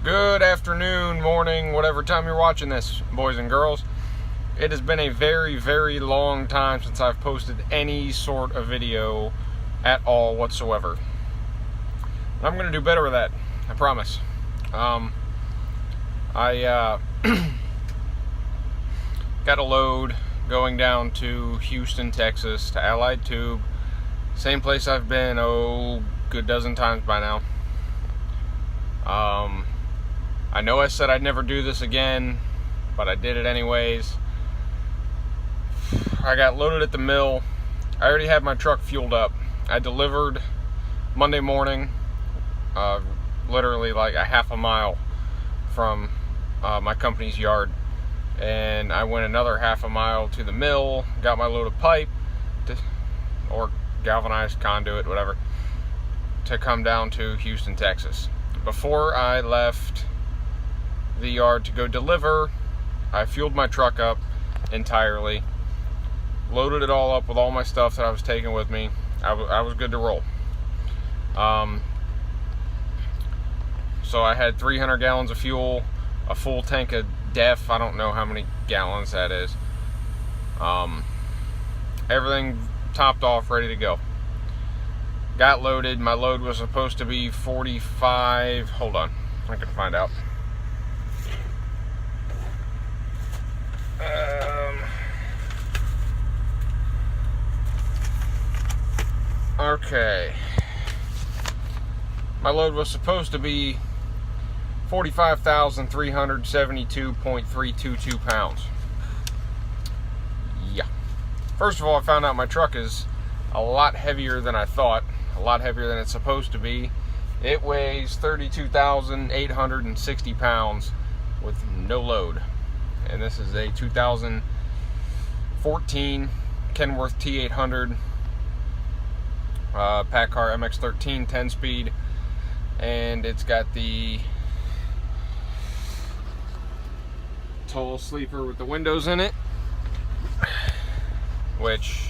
Good afternoon, morning, whatever time you're watching this, boys and girls. It has been a very, very long time since I've posted any sort of video at all whatsoever. And I'm going to do better with that, I promise. I got a load going down to Houston, Texas, to Allied Tube. Same place I've been, good dozen times by now. I know I said I'd never do this again, but I did it anyways. I got loaded at the mill. I already had my truck fueled up. I delivered Monday morning, literally like a half a mile from my company's yard. And I went another half a mile to the mill, got my load of pipe, or galvanized conduit, whatever, to come down to Houston, Texas. Before I left the yard to go deliver, I fueled my truck up entirely, loaded it all up with all my stuff that I was taking with me. I was good to roll. So I had 300 gallons of fuel, a full tank of DEF, I don't know how many gallons that is. Everything topped off, ready to go. Got loaded. My load was supposed to be 45. Hold on, I can find out. Okay. My load was supposed to be 45,372.322 pounds. Yeah. First of all, I found out my truck is a lot heavier than I thought. A lot heavier than it's supposed to be. It weighs 32,860 pounds with no load. And this is a 2014 Kenworth T800 PACCAR MX-13 10-speed. And it's got the tall sleeper with the windows in it, which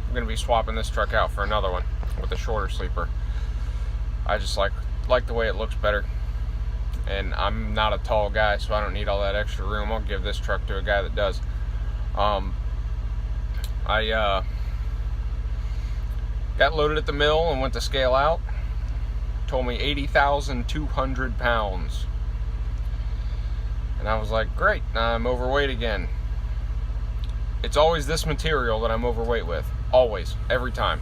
I'm going to be swapping this truck out for another one with a shorter sleeper. I just like the way it looks better, and I'm not a tall guy, so I don't need all that extra room. I'll give this truck to a guy that does. I got loaded at the mill and went to scale out. Told me 80,200 pounds. And I was like, great, I'm overweight again. It's always this material that I'm overweight with. Always, every time.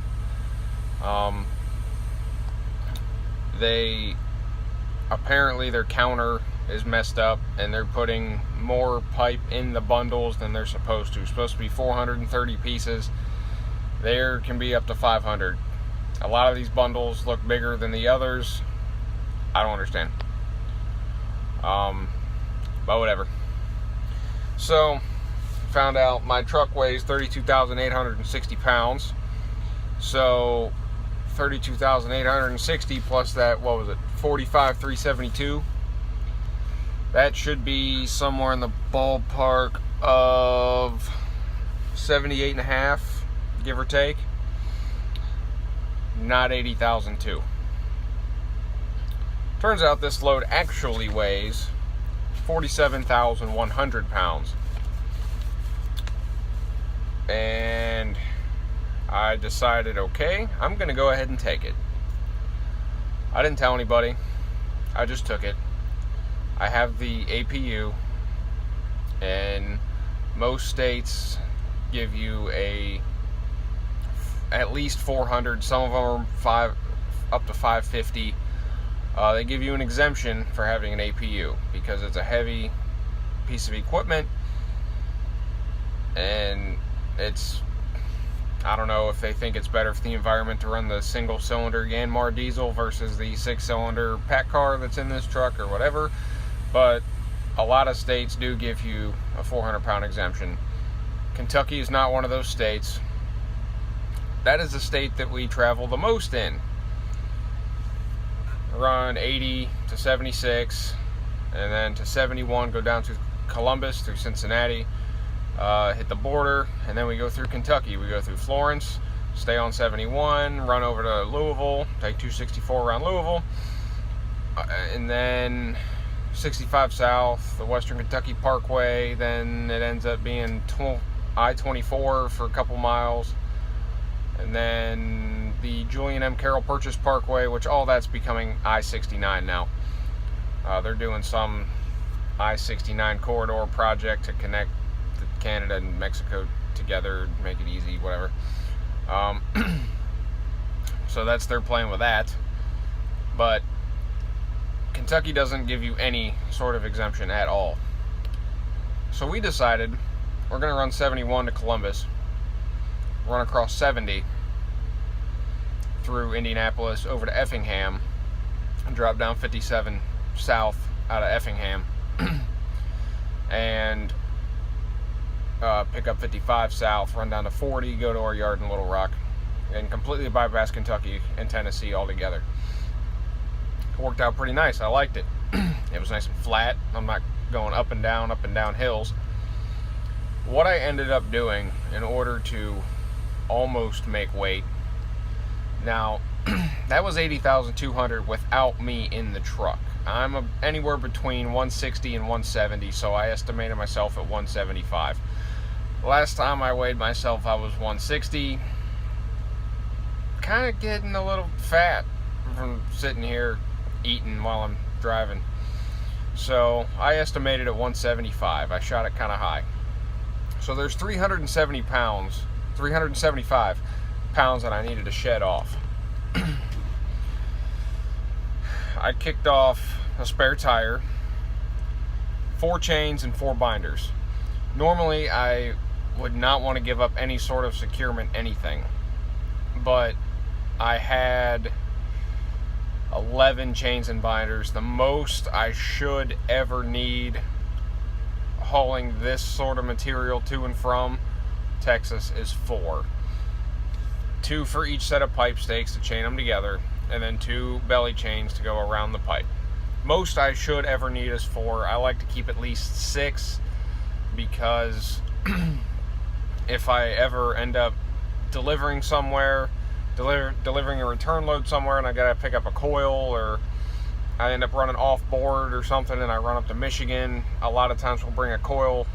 Apparently their counter is messed up and they're putting more pipe in the bundles than they're supposed to. It's supposed to be 430 pieces. There can be up to 500. A lot of these bundles look bigger than the others. I don't understand. But whatever. So, found out my truck weighs 32,860 pounds. So, 32,860 plus that, what was it, 45,372. That should be somewhere in the ballpark of 78.5, give or take. Not 80,002. Turns out this load actually weighs 47,100 pounds. And I decided, okay, I'm going to go ahead and take it. I didn't tell anybody. I just took it. I have the APU, and most states give you at least 400. Some of them are up to 550. They give you an exemption for having an APU because it's a heavy piece of equipment, and I don't know if they think it's better for the environment to run the single-cylinder Yanmar diesel versus the 6-cylinder PACCAR that's in this truck or whatever, but a lot of states do give you a 400-pound exemption. Kentucky is not one of those states. That is the state that we travel the most in. Run 80 to 76, and then to 71, go down to Columbus through Cincinnati, hit the border, and then we go through Kentucky. We go through Florence, stay on 71, run over to Louisville, take 264 around Louisville, and then 65 South, the Western Kentucky Parkway. Then it ends up being I-24 for a couple miles, and then the Julian M. Carroll Purchase Parkway, which all that's becoming I-69 now. They're doing some I-69 corridor project to connect Canada and Mexico together, make it easy, whatever. So that's their plan with that. But Kentucky doesn't give you any sort of exemption at all. So we decided we're going to run 71 to Columbus, run across 70 through Indianapolis over to Effingham, and drop down 57 south out of Effingham, and pick up 55 south, run down to 40, go to our yard in Little Rock, and completely bypass Kentucky and Tennessee altogether. It worked out pretty nice. I liked it. It was nice and flat. I'm not going up and down hills. What I ended up doing in order to almost make weight, now that was 80,200 without me in the truck. I'm anywhere between 160 and 170, so I estimated myself at 175. Last time I weighed myself, I was 160. Kind of getting a little fat from sitting here eating while I'm driving. So I estimated at 175. I shot it kind of high. So there's 375 pounds that I needed to shed off. I kicked off a spare tire, 4 chains, and 4 binders. Normally I would not want to give up any sort of securement, anything, but I had 11 chains and binders. The most I should ever need hauling this sort of material to and from Texas is 4. 2 for each set of pipe stakes to chain them together, and then 2 belly chains to go around the pipe. Most I should ever need is 4. I like to keep at least 6, because if I ever end up delivering somewhere, delivering a return load somewhere, and I gotta pick up a coil, or I end up running off board or something, and I run up to Michigan, a lot of times we'll bring a coil,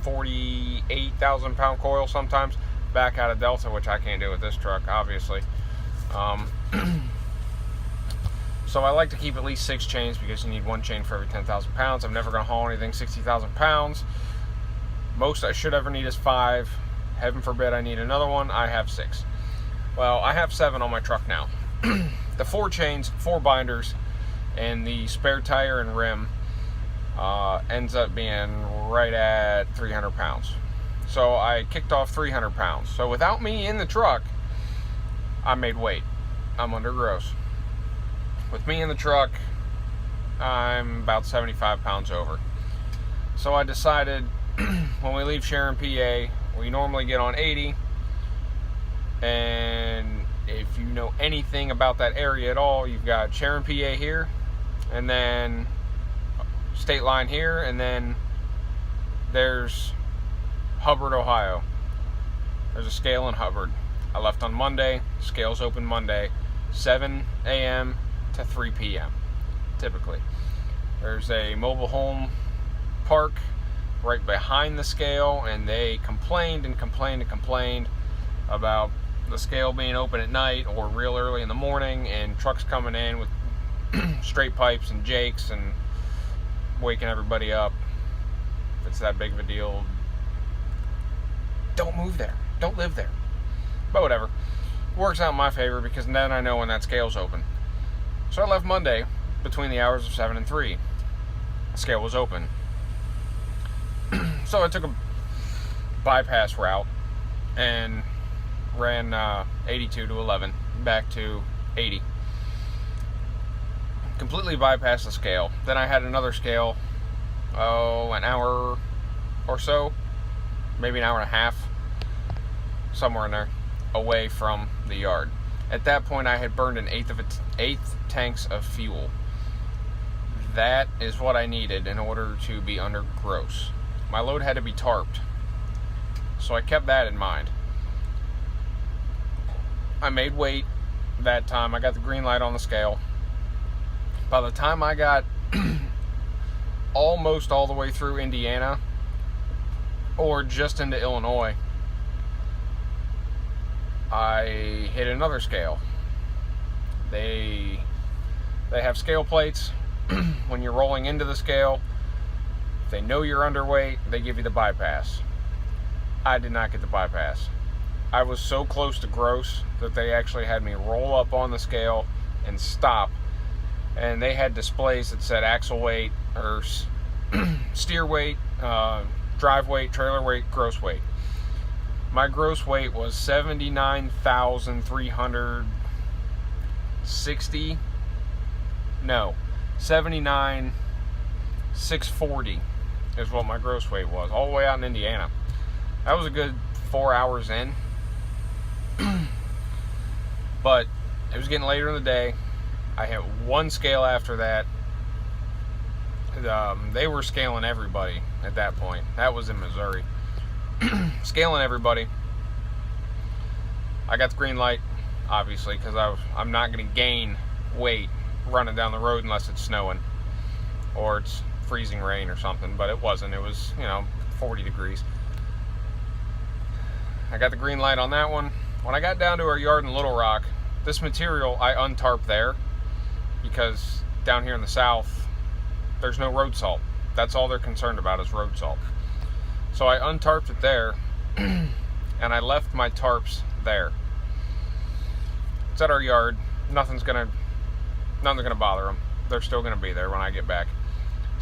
48,000 pound coil sometimes, back out of Delta, which I can't do with this truck, obviously. So I like to keep at least 6 chains, because you need 1 chain for every 10,000 pounds. I'm never going to haul anything 60,000 pounds. Most I should ever need is 5. Heaven forbid I need another one. I have 6. Well, I have 7 on my truck now. The 4 chains, 4 binders, and the spare tire and rim ends up being right at 300 pounds. So I kicked off 300 pounds. So without me in the truck, I made weight. I'm under gross. With me in the truck, I'm about 75 pounds over. So I decided, when we leave Sharon, PA, we normally get on 80. And if you know anything about that area at all, you've got Sharon, PA here, and then state line here, and then there's Hubbard, Ohio. There's a scale in Hubbard. I left on Monday. Scale's open Monday, 7 a.m. to 3 p.m. typically. There's a mobile home park right behind the scale, and they complained about the scale being open at night or real early in the morning, and trucks coming in with straight pipes and jakes and waking everybody up. If it's that big of a deal, don't move there. Don't live there. But whatever. It works out in my favor, because then I know when that scale's open. So I left Monday between the hours of 7 and 3. The scale was open. So I took a bypass route and ran 82 to 11 back to 80. Completely bypassed the scale. Then I had another scale, an hour or so, maybe an hour and a half, somewhere in there, away from the yard. At that point, I had burned an eighth tanks of fuel. That is what I needed in order to be under gross. My load had to be tarped, so I kept that in mind. I made weight that time. I got the green light on the scale. By the time I got almost all the way through Indiana, or just into Illinois, I hit another scale. They have scale plates. When you're rolling into the scale, if they know you're underweight, they give you the bypass. I did not get the bypass. I was so close to gross that they actually had me roll up on the scale and stop. And they had displays that said axle weight, or steer weight, drive weight, trailer weight, gross weight. My gross weight was 79,360. No, 79,640 is what my gross weight was, all the way out in Indiana. That was a good 4 hours in. But it was getting later in the day. I hit one scale after that. They were scaling everybody at that point. That was in Missouri. Scaling everybody. I got the green light, obviously, because I'm not going to gain weight running down the road unless it's snowing or it's freezing rain or something. But it wasn't. It was, 40 degrees. I got the green light on that one. When I got down to our yard in Little Rock, this material I untarped there because down here in the south, there's no road salt. That's all they're concerned about is road salt. So I untarped it there, and I left my tarps there. It's at our yard. Nothing's gonna bother them. They're still gonna be there when I get back.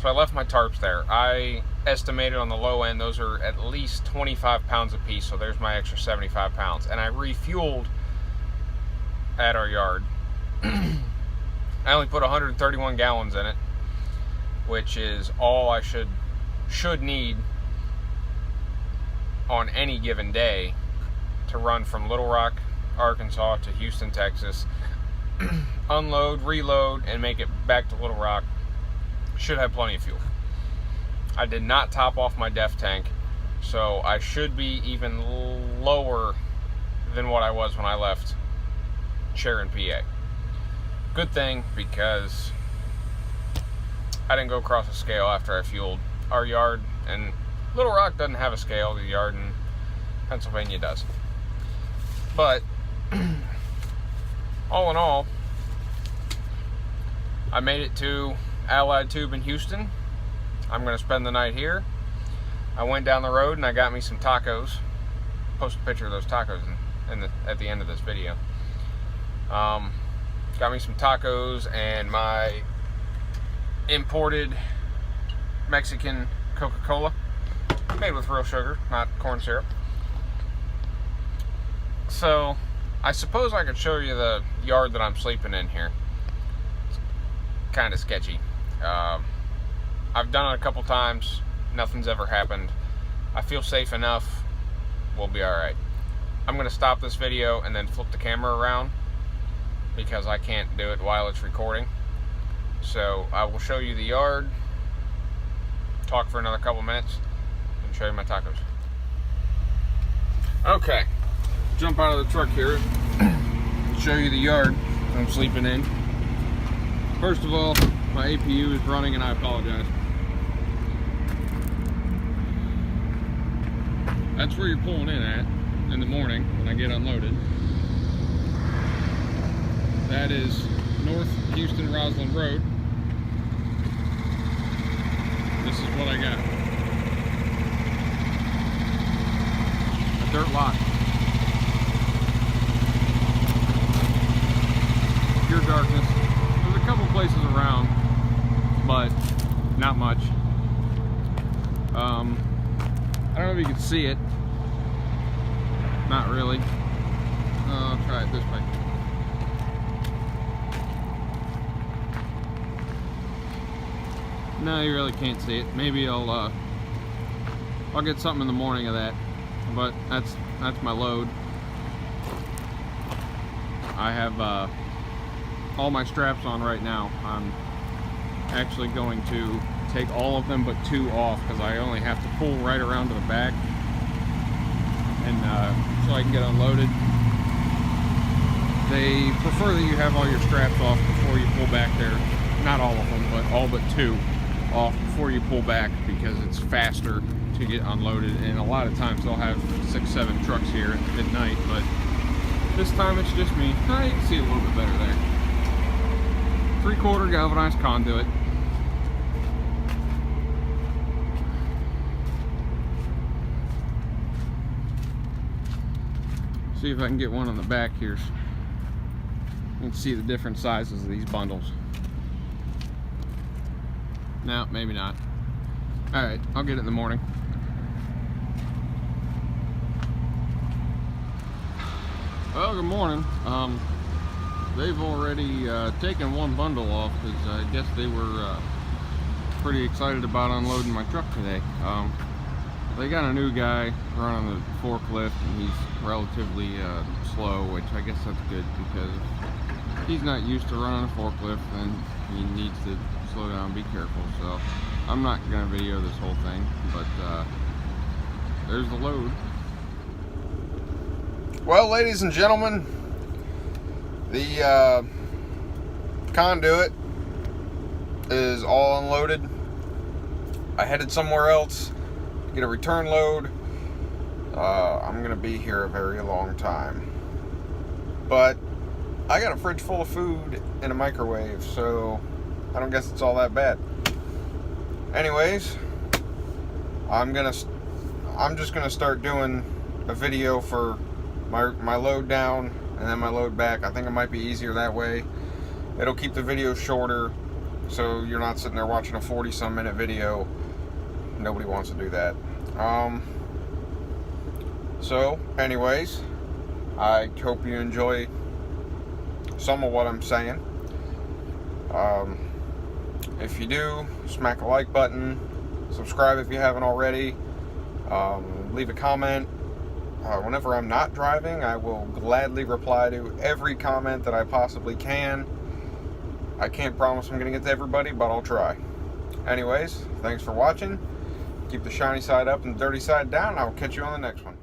So I left my tarps there. I estimated on the low end, those are at least 25 pounds a piece, so there's my extra 75 pounds. And I refueled at our yard. I only put 131 gallons in it, which is all I should need on any given day to run from Little Rock, Arkansas to Houston, Texas, unload, reload, and make it back to Little Rock. Should have plenty of fuel. I did not top off my DEF tank, so I should be even lower than what I was when I left Sharon, PA. Good thing, because I didn't go across a scale after I fueled. Our yard in Little Rock doesn't have a scale. The yard in Pennsylvania does. But all in all, I made it to Allied Tube in Houston. I'm going to spend the night here. I went down the road and I got me some tacos. Post a picture of those tacos at the end of this video. Got me some tacos and my imported Mexican Coca-Cola, made with real sugar, not corn syrup. So I suppose I could show you the yard that I'm sleeping in here. It's kind of sketchy. I've done it a couple times. Nothing's ever happened. I feel safe enough. We'll be alright. I'm going to stop this video and then flip the camera around because I can't do it while it's recording. So I will show you the yard, talk for another couple minutes, and show you my tacos. Okay, jump out of the truck here, show you the yard I'm sleeping in. First of all, my APU is running and I apologize. That's where you're pulling in at in the morning when I get unloaded. That is North Houston Roslyn Road. This is what I got. A dirt lot. Pure darkness. There's a couple places around, but not much. I don't know if you can see it. Not really. I'll try it this way. No, you really can't see it. Maybe I'll get something in the morning of that. But that's my load. I have all my straps on right now. I'm actually going to take all of them but 2 off because I only have to pull right around to the back, and so I can get unloaded. They prefer that you have all your straps off before you pull back there not all of them, but all but 2 off before you pull back, because it's faster to get unloaded. And a lot of times they'll have 6-7 trucks here at night, but this time it's just me. Oh, you can see it a little bit better there. 3/4 galvanized conduit. See if I can get one on the back here. You can see the different sizes of these bundles. No, maybe not. Alright, I'll get it in the morning. Well, good morning. They've already taken one bundle off, because I guess they were pretty excited about unloading my truck today. They got a new guy running the forklift, and he's relatively slow, which I guess that's good, because if he's not used to running a forklift, then he needs to slow down, be careful. So I'm not going to video this whole thing, but there's the load. Well, ladies and gentlemen, the conduit is all unloaded. I headed somewhere else to get a return load. I'm gonna be here a very long time, but I got a fridge full of food and a microwave, so I don't guess it's all that bad. Anyways, I'm just gonna start doing a video for my load down and then my load back. I think it might be easier that way. It'll keep the video shorter, so you're not sitting there watching a 40-some minute video. Nobody wants to do that. So anyways, I hope you enjoy some of what I'm saying. If you do, smack a like button, subscribe if you haven't already, leave a comment. Whenever I'm not driving, I will gladly reply to every comment that I possibly can. I can't promise I'm going to get to everybody, but I'll try. Anyways, thanks for watching. Keep the shiny side up and the dirty side down. I'll catch you on the next one.